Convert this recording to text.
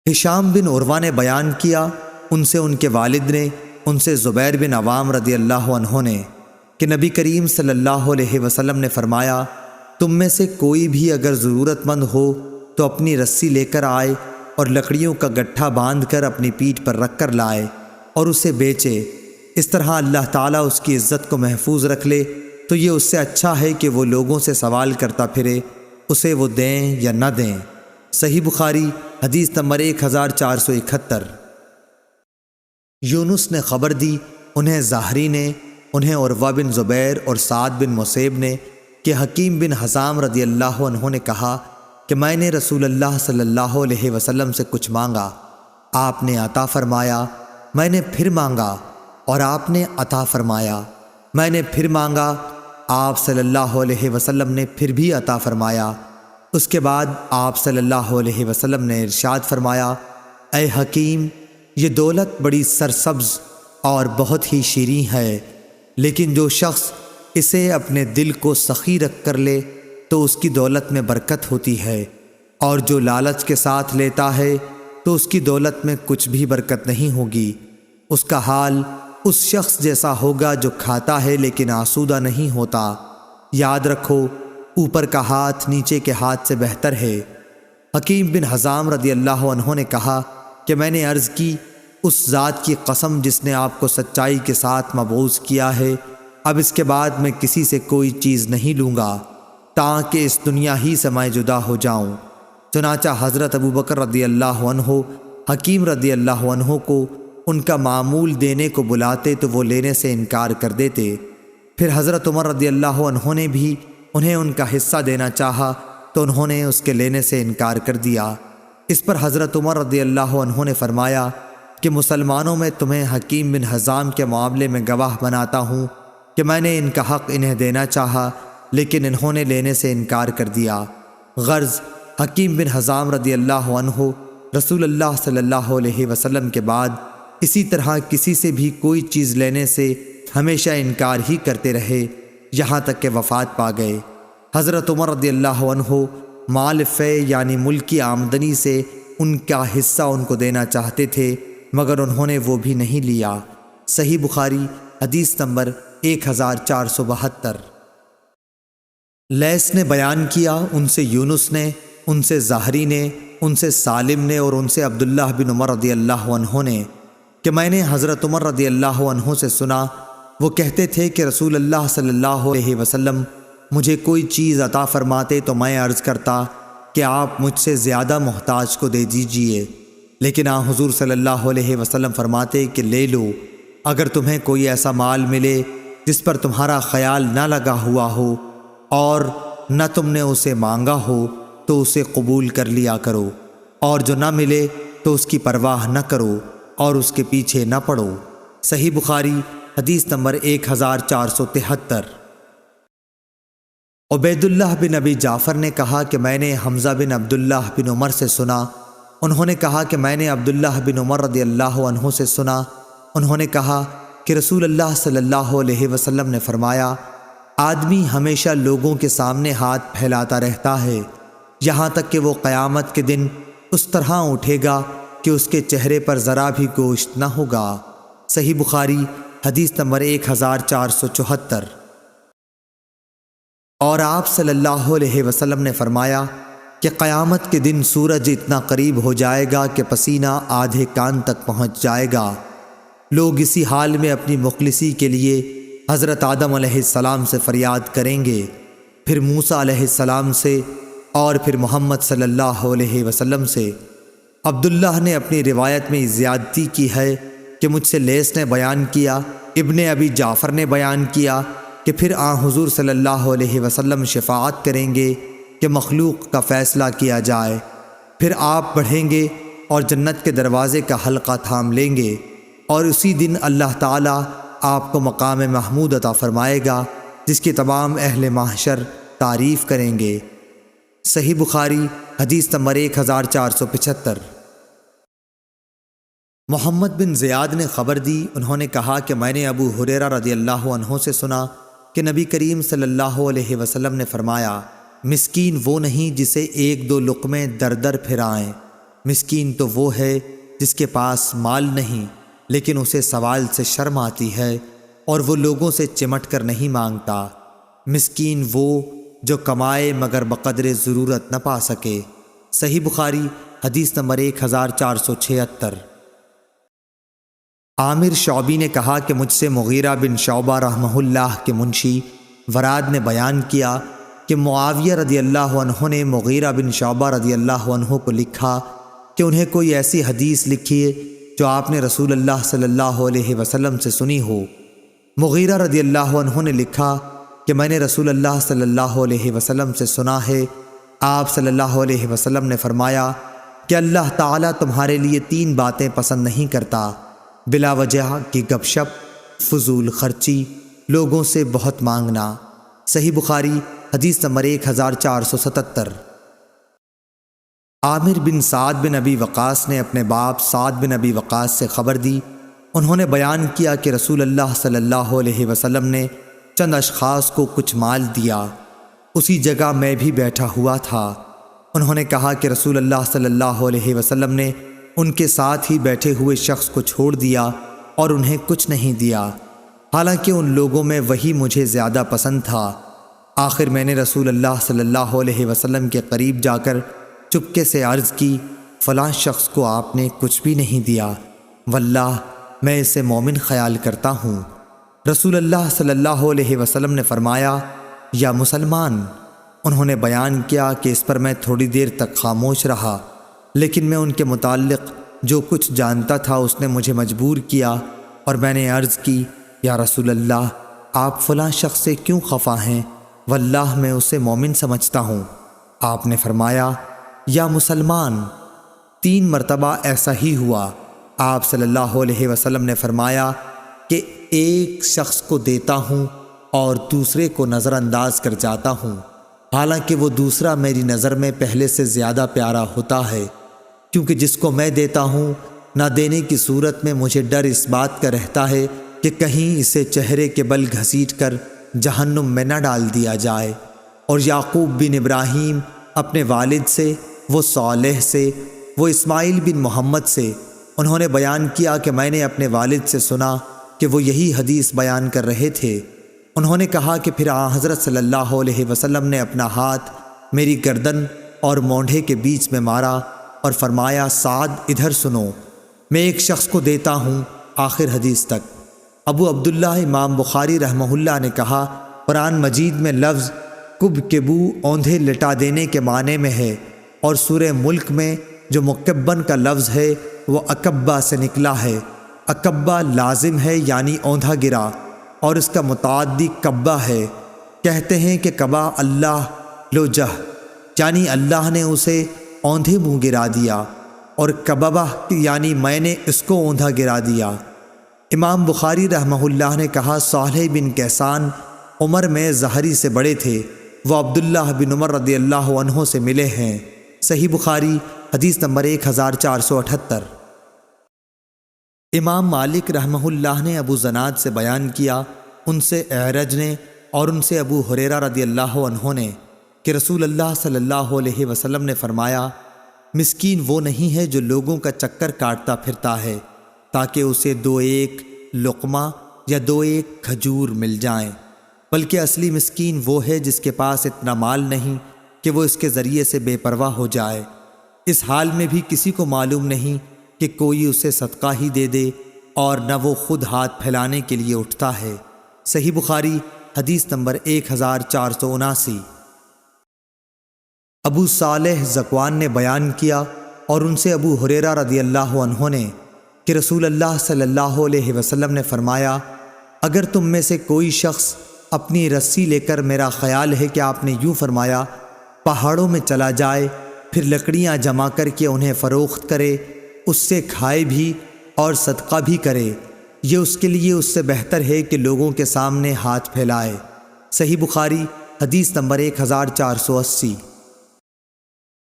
ہشام بن عروہ نے بیان کیا ان سے ان کے والد نے، ان سے زبیر بن عوام رضی اللہ عنہ نے، کہ نبی کریم صلی اللہ علیہ وسلم نے فرمایا، تم میں سے کوئی بھی اگر ضرورت مند ہو تو اپنی رسی لے کر آئے اور لکڑیوں کا گٹھا باندھ کر اپنی پیٹھ پر رکھ کر لائے اور اسے بیچے، اس طرح اللہ تعالیٰ اس کی عزت کو محفوظ رکھ لے تو یہ اس سے اچھا ہے کہ وہ لوگوں سے سوال کرتا پھرے، اسے وہ دیں یا نہ دیں۔ صحیح بخاری حدیث نمبر 1471۔ یونس نے خبر دی، انہیں زہری نے، انہیں عروہ بن زبیر اور سعد بن مسیب نے، کہ حکیم بن حزام رضی اللہ عنہ نے کہا کہ میں نے رسول اللہ صلی اللہ علیہ وسلم سے کچھ مانگا، آپ نے عطا فرمایا، میں نے پھر مانگا اور آپ نے عطا فرمایا، میں نے پھر مانگا، آپ صلی اللہ علیہ وسلم نے پھر بھی عطا فرمایا۔ اس کے بعد آپ صلی اللہ علیہ وسلم نے ارشاد فرمایا، اے حکیم، یہ دولت بڑی سرسبز اور بہت ہی شیریں ہے، لیکن جو شخص اسے اپنے دل کو سخی رکھ کر لے تو اس کی دولت میں برکت ہوتی ہے، اور جو لالچ کے ساتھ لیتا ہے تو اس کی دولت میں کچھ بھی برکت نہیں ہوگی۔ اس کا حال اس شخص جیسا ہوگا جو کھاتا ہے لیکن آسودہ نہیں ہوتا۔ یاد رکھو، اوپر کا ہاتھ نیچے کے ہاتھ سے بہتر ہے۔ حکیم بن حزام رضی اللہ عنہ نے کہا کہ میں نے عرض کی، اس ذات کی قسم جس نے آپ کو سچائی کے ساتھ مبعوث کیا ہے، اب اس کے بعد میں کسی سے کوئی چیز نہیں لوں گا تاکہ اس دنیا ہی سے میں جدا ہو جاؤں۔ چنانچہ حضرت ابوبکر رضی اللہ عنہ حکیم رضی اللہ عنہ کو ان کا معمول دینے کو بلاتے تو وہ لینے سے انکار کر دیتے۔ پھر حضرت عمر رضی اللہ عنہ نے بھی انہیں ان کا حصہ دینا چاہا تو انہوں نے اس کے لینے سے انکار کر دیا۔ اس پر حضرت عمر رضی اللہ عنہ نے فرمایا کہ مسلمانوں میں تمہیں حکیم بن حزام کے معاملے میں گواہ بناتا ہوں کہ میں نے ان کا حق انہیں دینا چاہا لیکن انہوں نے لینے سے انکار کر دیا۔ غرض حکیم بن حزام رضی اللہ عنہ رسول اللہ صلی اللہ علیہ وسلم کے بعد اسی طرح کسی سے بھی کوئی چیز لینے سے ہمیشہ انکار ہی کرتے رہے یہاں تک کہ وفات پا گئے۔ حضرت عمر رضی اللہ عنہ مال فے یعنی ملک کی آمدنی سے ان کا حصہ ان کو دینا چاہتے تھے مگر انہوں نے وہ بھی نہیں لیا۔ صحیح بخاری حدیث نمبر 1472۔ لیث نے بیان کیا ان سے یونس نے، ان سے زہری نے، ان سے سالم نے اور ان سے عبداللہ بن عمر رضی اللہ عنہ نے کہ میں نے حضرت عمر رضی اللہ عنہ سے سنا، وہ کہتے تھے کہ رسول اللہ صلی اللہ علیہ وسلم مجھے کوئی چیز عطا فرماتے تو میں عرض کرتا کہ آپ مجھ سے زیادہ محتاج کو دے دیجئے، لیکن حضور صلی اللہ علیہ وسلم فرماتے کہ لے لو، اگر تمہیں کوئی ایسا مال ملے جس پر تمہارا خیال نہ لگا ہوا ہو اور نہ تم نے اسے مانگا ہو تو اسے قبول کر لیا کرو، اور جو نہ ملے تو اس کی پرواہ نہ کرو اور اس کے پیچھے نہ پڑو۔ صحیح بخاری حدیث نمبر 1473۔ عبید اللہ بن ابی جعفر نے کہا کہ میں نے حمزہ بن عبداللہ بن عمر سے سنا، انہوں نے کہا کہ میں نے عبداللہ بن عمر رضی اللہ عنہ سے سنا، انہوں نے کہا کہ رسول اللہ صلی اللہ علیہ وسلم نے فرمایا، آدمی ہمیشہ لوگوں کے سامنے ہاتھ پھیلاتا رہتا ہے یہاں تک کہ وہ قیامت کے دن اس طرح اٹھے گا کہ اس کے چہرے پر ذرا بھی گوشت نہ ہوگا۔ صحیح بخاری حدیث نمبر 1474۔ اور آپ صلی اللہ علیہ وسلم نے فرمایا کہ قیامت کے دن سورج اتنا قریب ہو جائے گا کہ پسینہ آدھے کان تک پہنچ جائے گا۔ لوگ اسی حال میں اپنی مخلصی کے لیے حضرت آدم علیہ السلام سے فریاد کریں گے، پھر موسیٰ علیہ السلام سے اور پھر محمد صلی اللہ علیہ وسلم سے۔ عبداللہ نے اپنی روایت میں زیادتی کی ہے کہ مجھ سے لیث نے بیان کیا، ابن ابی جعفر نے بیان کیا کہ پھر حضور صلی اللہ علیہ وسلم شفاعت کریں گے کہ مخلوق کا فیصلہ کیا جائے، پھر آپ بڑھیں گے اور جنت کے دروازے کا حلقہ تھام لیں گے، اور اسی دن اللہ تعالیٰ آپ کو مقام محمود عطا فرمائے گا جس کی تمام اہل محشر تعریف کریں گے۔ صحیح بخاری حدیث نمبر 1475۔ محمد بن زیاد نے خبر دی، انہوں نے کہا کہ میں نے ابو ہریرہ رضی اللہ عنہ سے سنا کہ نبی کریم صلی اللہ علیہ وسلم نے فرمایا، مسکین وہ نہیں جسے ایک دو لقمے در در پھرائیں، مسکین تو وہ ہے جس کے پاس مال نہیں لیکن اسے سوال سے شرم آتی ہے اور وہ لوگوں سے چمٹ کر نہیں مانگتا۔ مسکین وہ جو کمائے مگر بقدر ضرورت نہ پا سکے۔ صحیح بخاری حدیث نمبر 1476۔ عامر شعبی نے کہا کہ مجھ سے مغیرہ بن شعبہ رحمہ اللہ کے منشی وراد نے بیان کیا کہ معاویہ رضی اللہ عنہ نے مغیرہ بن شعبہ رضی اللہ عنہ کو لکھا کہ انہیں کوئی ایسی حدیث لکھیے جو آپ نے رسول اللہ صلی اللہ علیہ وسلم سے سنی ہو۔ مغیرہ رضی اللہ عنہ نے لکھا کہ میں نے رسول اللہ صلی اللہ علیہ وسلم سے سنا ہے، آپ صلی اللہ علیہ وسلم نے فرمایا کہ اللہ تعالیٰ تمہارے لیے 3 باتیں پسند نہیں کرتا: بلا وجہ کی گپ شپ، فضول خرچی، لوگوں سے بہت مانگنا۔ صحیح بخاری حدیث نمبر 1477۔ عامر بن سعد بن ابی وقاص نے اپنے باپ سعد بن ابی وقاص سے خبر دی، انہوں نے بیان کیا کہ رسول اللہ صلی اللہ علیہ وسلم نے چند اشخاص کو کچھ مال دیا، اسی جگہ میں بھی بیٹھا ہوا تھا۔ انہوں نے کہا کہ رسول اللہ صلی اللہ علیہ وسلم نے ان کے ساتھ ہی بیٹھے ہوئے شخص کو چھوڑ دیا اور انہیں کچھ نہیں دیا، حالانکہ ان لوگوں میں وہی مجھے زیادہ پسند تھا۔ آخر میں نے رسول اللہ صلی اللہ علیہ وسلم کے قریب جا کر چپکے سے عرض کی، فلاں شخص کو آپ نے کچھ بھی نہیں دیا، واللہ میں اسے مومن خیال کرتا ہوں۔ رسول اللہ صلی اللہ علیہ وسلم نے فرمایا، یا مسلمان۔ انہوں نے بیان کیا کہ اس پر میں تھوڑی دیر تک خاموش رہا، لیکن میں ان کے متعلق جو کچھ جانتا تھا اس نے مجھے مجبور کیا، اور میں نے عرض کی، یا رسول اللہ، آپ فلاں شخص سے کیوں خفا ہیں؟ واللہ میں اسے مومن سمجھتا ہوں۔ آپ نے فرمایا، یا مسلمان۔ 3 مرتبہ ایسا ہی ہوا۔ آپ صلی اللہ علیہ وسلم نے فرمایا کہ ایک شخص کو دیتا ہوں اور دوسرے کو نظر انداز کر جاتا ہوں، حالانکہ وہ دوسرا میری نظر میں پہلے سے زیادہ پیارا ہوتا ہے، کیونکہ جس کو میں دیتا ہوں نہ دینے کی صورت میں مجھے ڈر اس بات کا رہتا ہے کہ کہیں اسے چہرے کے بل گھسیٹ کر جہنم میں نہ ڈال دیا جائے۔ اور یعقوب بن ابراہیم اپنے والد سے، وہ صالح سے، وہ اسماعیل بن محمد سے، انہوں نے بیان کیا کہ میں نے اپنے والد سے سنا کہ وہ یہی حدیث بیان کر رہے تھے۔ انہوں نے کہا کہ پھر حضرت صلی اللہ علیہ وسلم نے اپنا ہاتھ میری گردن اور مونڈھے کے بیچ میں مارا اور فرمایا، سعد ادھر سنو، میں ایک شخص کو دیتا ہوں، آخر حدیث تک۔ ابو عبداللہ امام بخاری رحمہ اللہ نے کہا، قرآن مجید میں لفظ کب کبو اوندھے لٹا دینے کے معنی میں ہے، اور سورہ ملک میں جو مکبن کا لفظ ہے وہ اکبہ سے نکلا ہے۔ اکبہ لازم ہے یعنی اوندھا گرا، اور اس کا متعدی کبہ ہے۔ کہتے ہیں کہ کبا اللہ لو جہ، یعنی اللہ نے اسے اوندھے منہ گرا دیا، اور کببہ یعنی میں نے اس کو اوندھا گرا دیا۔ امام بخاری رحمہ اللہ نے کہا، صالح بن کیسان عمر میں زہری سے بڑے تھے، وہ عبداللہ بن عمر رضی اللہ عنہ سے ملے ہیں۔ صحیح بخاری حدیث نمبر 1478۔ امام مالک رحمہ اللہ نے ابو زناد سے بیان کیا، ان سے اعرج نے اور ان سے ابو ہریرہ رضی اللہ عنہ نے، کہ رسول اللہ صلی اللہ علیہ وسلم نے فرمایا، مسکین وہ نہیں ہے جو لوگوں کا چکر کاٹتا پھرتا ہے تاکہ اسے 2 لقمہ یا 2 کھجور مل جائیں، بلکہ اصلی مسکین وہ ہے جس کے پاس اتنا مال نہیں کہ وہ اس کے ذریعے سے بے پرواہ ہو جائے، اس حال میں بھی کسی کو معلوم نہیں کہ کوئی اسے صدقہ ہی دے دے، اور نہ وہ خود ہاتھ پھیلانے کے لیے اٹھتا ہے۔ صحیح بخاری حدیث نمبر 1479۔ ابو صالح ذکوان نے بیان کیا اور ان سے ابو ہریرہ رضی اللہ عنہ نے کہ رسول اللہ صلی اللہ علیہ وسلم نے فرمایا، اگر تم میں سے کوئی شخص اپنی رسی لے کر، میرا خیال ہے کہ آپ نے یوں فرمایا، پہاڑوں میں چلا جائے، پھر لکڑیاں جمع کر کے انہیں فروخت کرے، اس سے کھائے بھی اور صدقہ بھی کرے، یہ اس کے لیے اس سے بہتر ہے کہ لوگوں کے سامنے ہاتھ پھیلائے۔ صحیح بخاری حدیث نمبر 1480۔